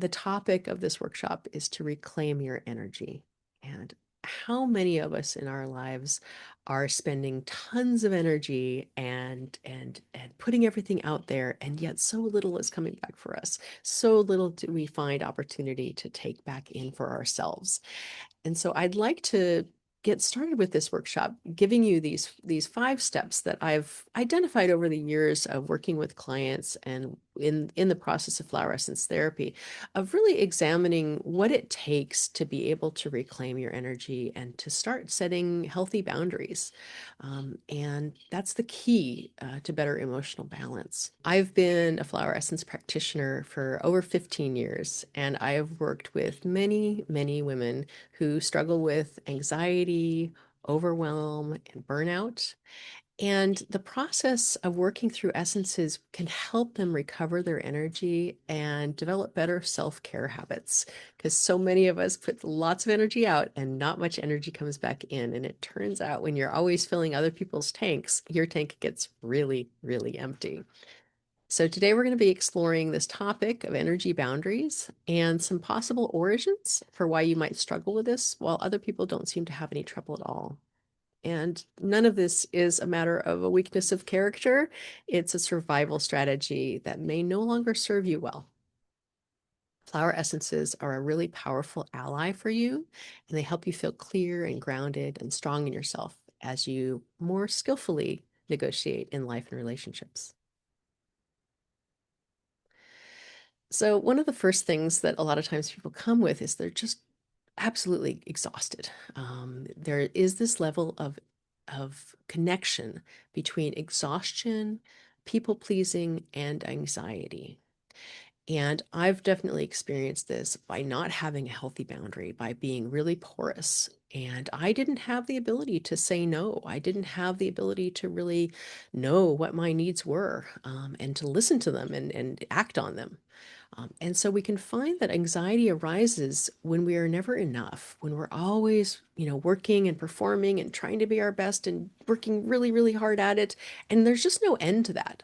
the topic of this workshop is to reclaim your energy. And how many of us in our lives are spending tons of energy and putting everything out there, and yet so little is coming back for us. So little do we find opportunity to take back in for ourselves. And so I'd like to get started with this workshop, giving you these 5 steps that I've identified over the years of working with clients and in the process of flower essence therapy, of really examining what it takes to be able to reclaim your energy and to start setting healthy boundaries. And that's the key to better emotional balance. I've been a flower essence practitioner for over 15 years, and I have worked with many, many women who struggle with anxiety, overwhelm, and burnout. And the process of working through essences can help them recover their energy and develop better self-care habits. Because so many of us put lots of energy out and not much energy comes back in. And it turns out when you're always filling other people's tanks, your tank gets really, really empty. So today we're going to be exploring this topic of energy boundaries and some possible origins for why you might struggle with this, while other people don't seem to have any trouble at all. And none of this is a matter of a weakness of character. It's a survival strategy that may no longer serve you well. Flower essences are a really powerful ally for you, and they help you feel clear and grounded and strong in yourself as you more skillfully negotiate in life and relationships. So, one of the first things that a lot of times people come with is they're just absolutely exhausted. There is this level of connection between exhaustion, people pleasing, and anxiety. And I've definitely experienced this by not having a healthy boundary, by being really porous. And I didn't have the ability to say no. I didn't have the ability to really know what my needs were, and to listen to them and act on them. And so we can find that anxiety arises when we are never enough, when we're always, working and performing and trying to be our best and working really, really hard at it. And there's just no end to that.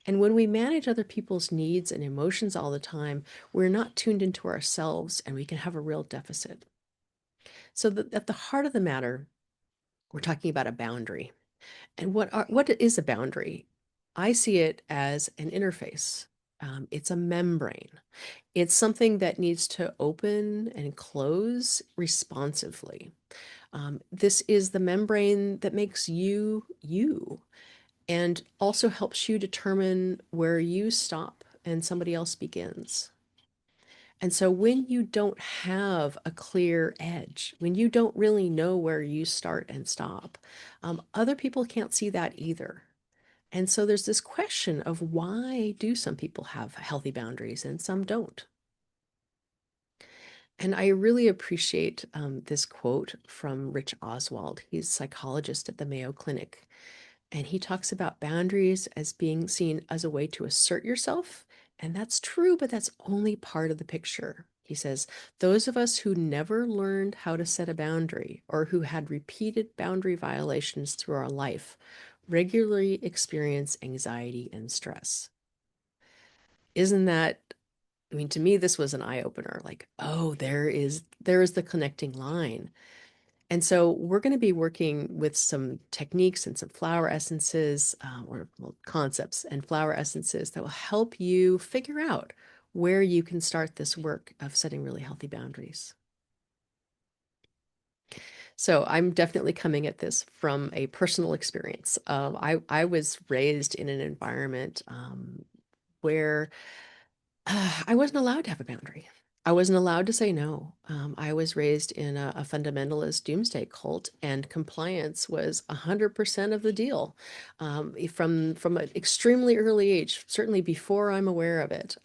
And when we manage other people's needs and emotions all the time, we're not tuned into ourselves and we can have a real deficit. So at the heart of the matter, we're talking about a boundary. And what is a boundary? I see it as an interface. It's a membrane. It's something that needs to open and close responsively. This is the membrane that makes you you and also helps you determine where you stop and somebody else begins. And so when you don't have a clear edge, when you don't really know where you start and stop, other people can't see that either. And so there's this question of why do some people have healthy boundaries and some don't? And I really appreciate this quote from Rich Oswald. He's a psychologist at the Mayo Clinic. And he talks about boundaries as being seen as a way to assert yourself. And that's true, but that's only part of the picture. He says, those of us who never learned how to set a boundary or who had repeated boundary violations through our life regularly experience anxiety and stress. Isn't that, I mean, to me, this was an eye opener. Like, oh, there is the connecting line. And so we're going to be working with some techniques and some flower essences, or well, concepts and flower essences that will help you figure out where you can start this work of setting really healthy boundaries. So I'm definitely coming at this from a personal experience. I was raised in an environment where I wasn't allowed to have a boundary. I wasn't allowed to say no. I was raised in a fundamentalist doomsday cult, and compliance was 100% of the deal. From an extremely early age, certainly before I'm aware of it,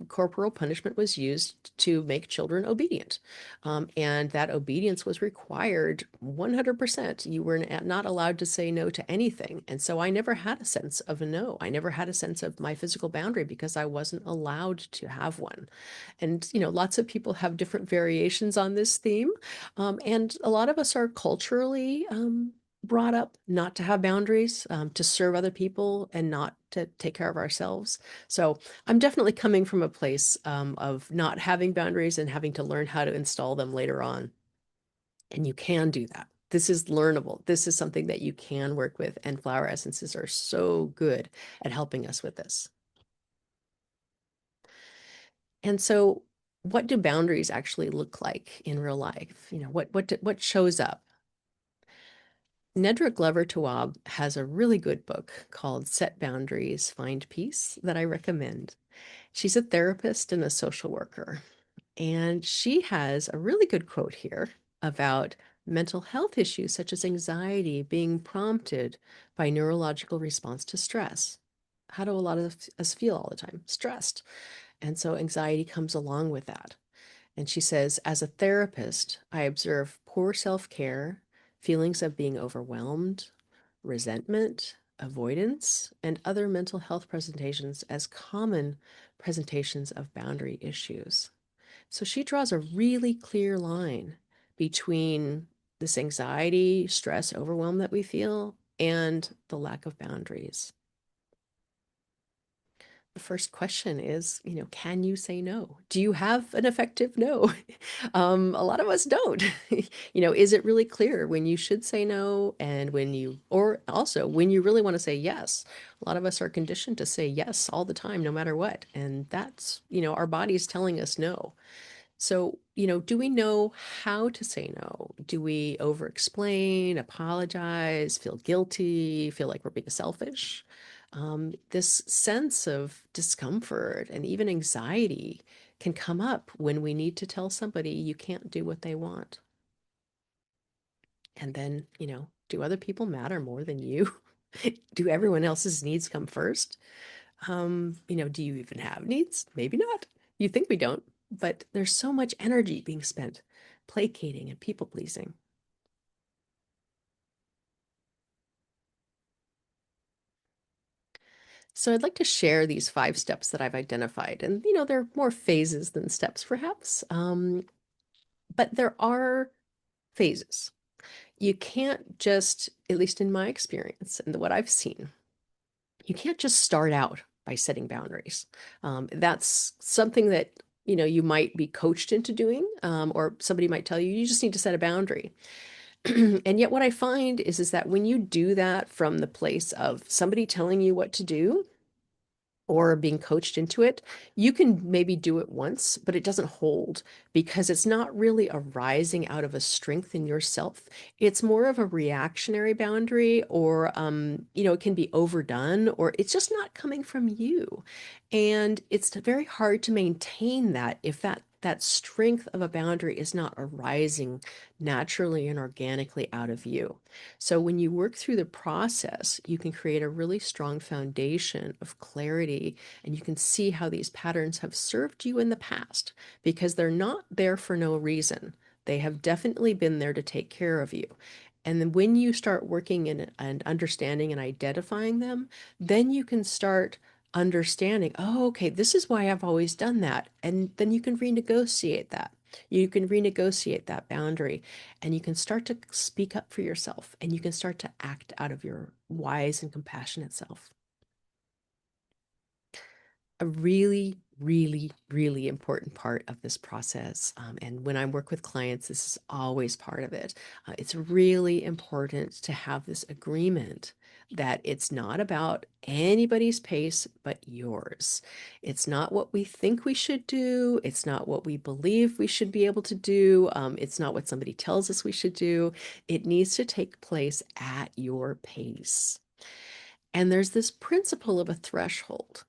corporal punishment was used to make children obedient. And that obedience was required 100%. You were not allowed to say no to anything. And so I never had a sense of a no. I never had a sense of my physical boundary because I wasn't allowed to have one. And, lots of people have different variations on this theme. And a lot of us are culturally brought up not to have boundaries, to serve other people and not to take care of ourselves. So I'm definitely coming from a place of not having boundaries and having to learn how to install them later on. And you can do that. This is learnable. This is something that you can work with, and flower essences are so good at helping us with this. And so, what do boundaries actually look like in real life? What shows up? Nedra Glover Tawwab has a really good book called Set Boundaries, Find Peace that I recommend. She's a therapist and a social worker, and she has a really good quote here about mental health issues such as anxiety being prompted by neurological response to stress. How do a lot of us feel all the time? Stressed. And so anxiety comes along with that. And she says, as a therapist, I observe poor self care, feelings of being overwhelmed, resentment, avoidance, and other mental health presentations as common presentations of boundary issues. So she draws a really clear line between this anxiety, stress, overwhelm that we feel and the lack of boundaries. The first question is, can you say no? Do you have an effective no? A lot of us don't. Is it really clear when you should say no and or also when you really want to say yes? A lot of us are conditioned to say yes all the time, no matter what. And that's, our body's telling us no. So, do we know how to say no? Do we over explain, apologize, feel guilty, feel like we're being selfish? This sense of discomfort and even anxiety can come up when we need to tell somebody you can't do what they want. And then, do other people matter more than you? Do everyone else's needs come first? Do you even have needs? Maybe not. You think we don't, but there's so much energy being spent placating and people pleasing. So I'd like to share these 5 steps that I've identified. And, they're more phases than steps, perhaps. But there are phases. You can't just, at least in my experience and what I've seen, you can't just start out by setting boundaries. That's something that you might be coached into doing, or somebody might tell you you just need to set a boundary. And yet, what I find is that when you do that from the place of somebody telling you what to do, or being coached into it, you can maybe do it once, but it doesn't hold because it's not really arising out of a strength in yourself. It's more of a reactionary boundary, or, it can be overdone, or it's just not coming from you. And it's very hard to maintain that if that strength of a boundary is not arising naturally and organically out of you. So when you work through the process, you can create a really strong foundation of clarity, and you can see how these patterns have served you in the past because they're not there for no reason. They have definitely been there to take care of you. And then when you start working in and understanding and identifying them, then you can start understanding, oh, okay, this is why I've always done that. And then you can renegotiate that. You can renegotiate that boundary, and you can start to speak up for yourself, and you can start to act out of your wise and compassionate self. A really, really, really important part of this process. And when I work with clients, this is always part of it. It's really important to have this agreement that it's not about anybody's pace but yours. It's not what we think we should do. It's not what we believe we should be able to do. It's not what somebody tells us we should do. It needs to take place at your pace. And there's this principle of a threshold.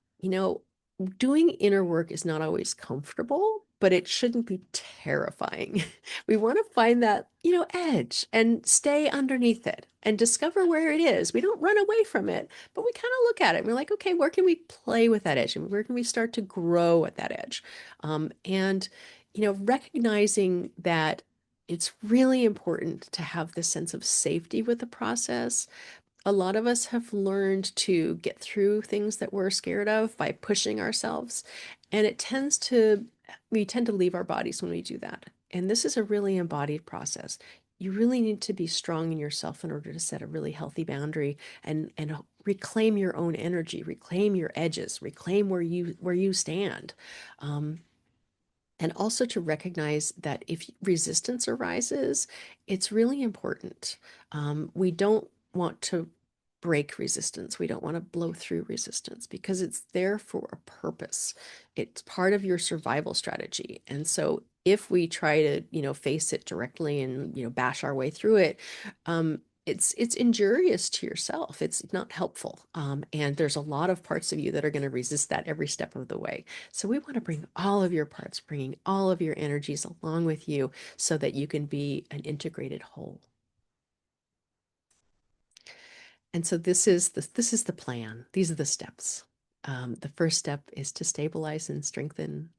Doing inner work is not always comfortable, but it shouldn't be terrifying. We want to find that, edge and stay underneath it and discover where it is. We don't run away from it, but we kind of look at it. We're like, okay, where can we play with that edge? And where can we start to grow at that edge? And, recognizing that it's really important to have this sense of safety with the process. A lot of us have learned to get through things that we're scared of by pushing ourselves. And we tend to leave our bodies when we do that. And this is a really embodied process. you really need to be strong in yourself in order to set a really healthy boundary and reclaim your own energy, reclaim your edges, reclaim where you stand. Um, and also to recognize that if resistance arises, it's really important. We don't want to break resistance. We don't want to blow through resistance because it's there for a purpose. It's part of your survival strategy. And so if we try to, face it directly and, bash our way through it, it's injurious to yourself. It's not helpful. And there's a lot of parts of you that are going to resist that every step of the way. So we want to bring all of your parts, bringing all of your energies along with you so that you can be an integrated whole. And so this is the plan. These are the steps. The first step is to stabilize and strengthen.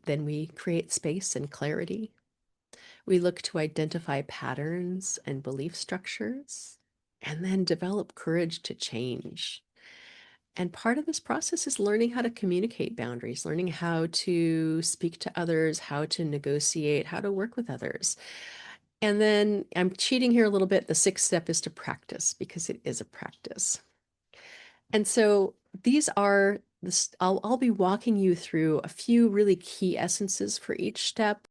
Then we create space and clarity. We look to identify patterns and belief structures, and then develop courage to change. And part of this process is learning how to communicate boundaries, learning how to speak to others, how to negotiate, how to work with others. And then I'm cheating here a little bit. The sixth step is to practice because it is a practice. And so these are I'll be walking you through a few really key essences for each step.